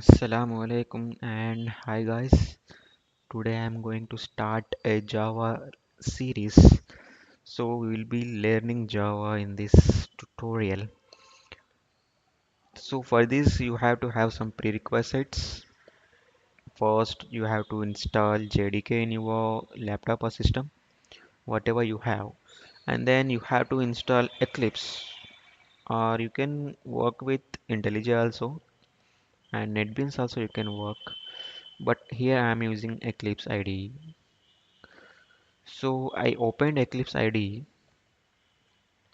AssalamuAlaikum and hi guys. Today I'm going to start a Java series. So we will be learning Java in this tutorial. So for this you have to have some prerequisites. First you have to install JDK in your laptop or system, whatever you have. And then you have to install Eclipse or you can work with IntelliJ also and NetBeans also you can work. But here I am using Eclipse IDE. So I opened Eclipse IDE.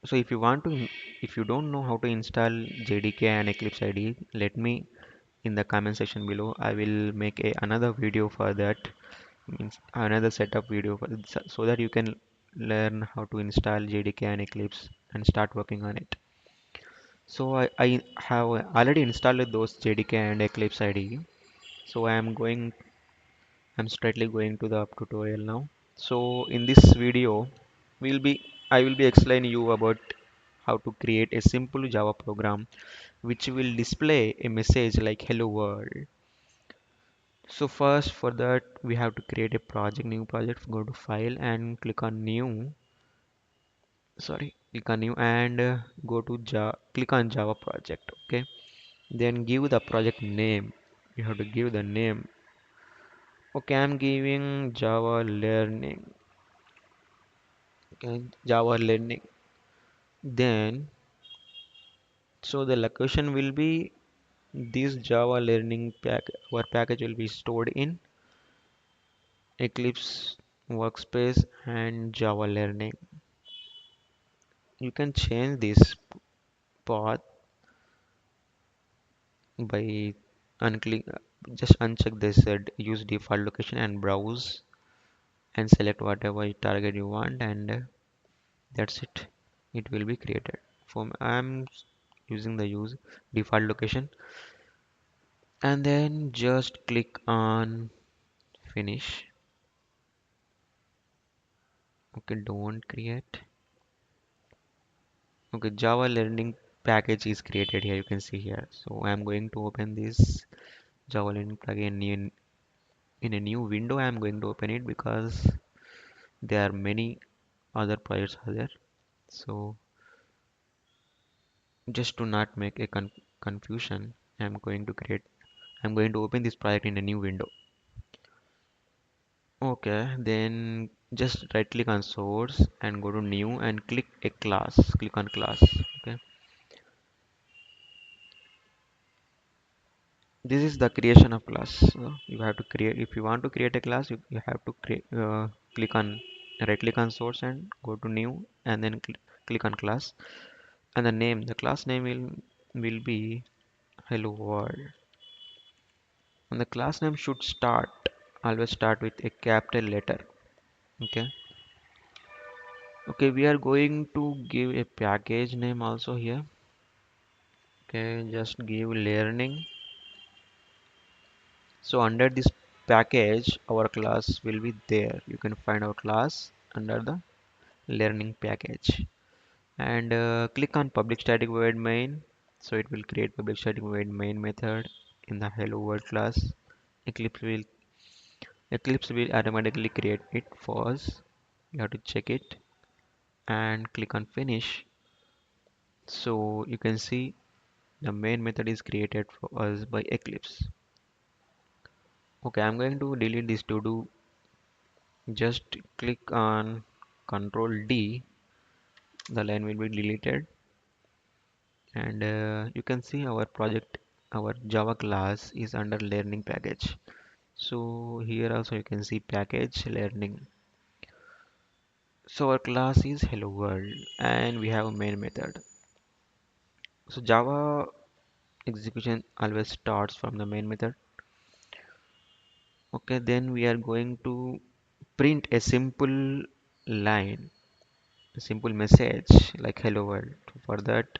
So if you don't know how to install JDK and Eclipse IDE, let me in the comment section below. I will make another video for that, means another setup video so that you can learn how to install JDK and Eclipse and start working on it. So I have already installed those JDK and Eclipse IDE. So I'm straightly going to the tutorial now. So in this video, I will be explaining you about how to create a simple Java program which will display a message like hello world. So first for that we have to create a new project, go to file and click on new, click on new and go to Java, click on Java project, okay? Then give the project name. You have to give the name. Okay, I'm giving Java learning. Okay, Java learning. Then so the location will be this Java learning pack. Our package will be stored in Eclipse workspace and Java learning. You can change this path by unclick, just uncheck this use default location and browse and select whatever target you want, and that's it. It will be created. I'm using the use default location, and then just click on finish. Okay, don't create. Okay, Java learning package is created here. You can see here. So I'm going to open this Java learning plugin in a new window. I'm going to open it because there are many other projects are there. So just to not make a confusion, I'm going to open this project in a new window. Okay, then just right click on source and go to new and click a class. Click on class. Okay. This is the creation of class. So you have to create, if you want to create a class, you have to create, click on right click on source and go to new and then click on class, and the class name will be hello world, and the class name should always start with a capital letter. Okay. Okay, we are going to give a package name also here. Okay, just give learning. So under this package, our class will be there. You can find our class under the learning package. And click on public static void main. So it will create public static void main method in the hello world class. Eclipse will Eclipse will automatically create it for us. You have to check it and click on finish. So you can see the main method is created for us by Eclipse. Okay, I'm going to delete this to do. Just click on Control D, the line will be deleted, and you can see our project, our Java class is under learning package. So here also you can see package learning. So our class is hello world and we have a main method. So Java execution always starts from the main method. Okay, then we are going to print a simple line, a simple message like hello world. For that,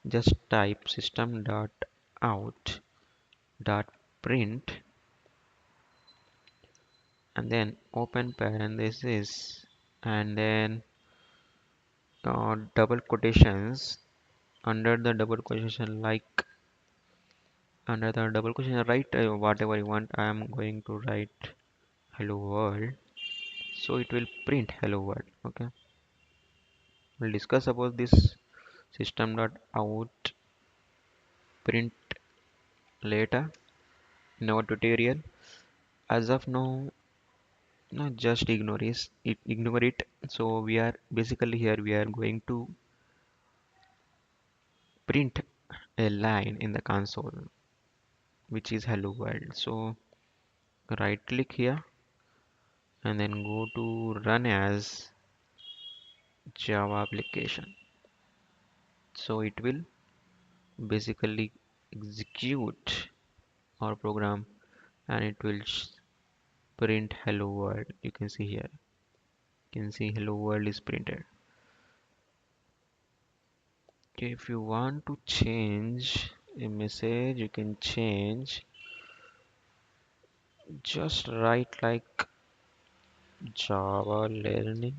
just type system dot out dot print and then open parenthesis and then double quotations, under the double quotation like Under the double question, write whatever you want. I am going to write hello world, so it will print hello world. Okay, we'll discuss about this system dot out print later in our tutorial. As of now, no, just ignore it. So we are basically here we are going to print a line in the console which is hello world. So right click here and then go to run as Java application. So it will basically execute our program and it will print hello world. You can see here. You can see hello world is printed. Okay, if you want to change a message, you can change. Just write like Java learning,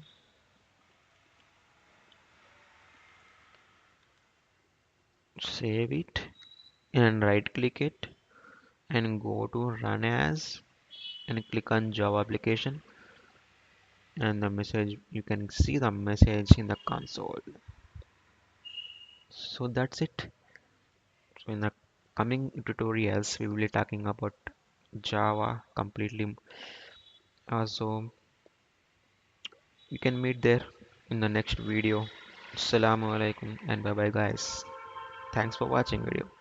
save it and right click it and go to run as and click on Java application and the message you can see the message in the console. So that's it. So in the coming tutorials we will be talking about Java completely. So you can meet there in the next video. Assalamu alaikum and bye bye guys. Thanks for watching video.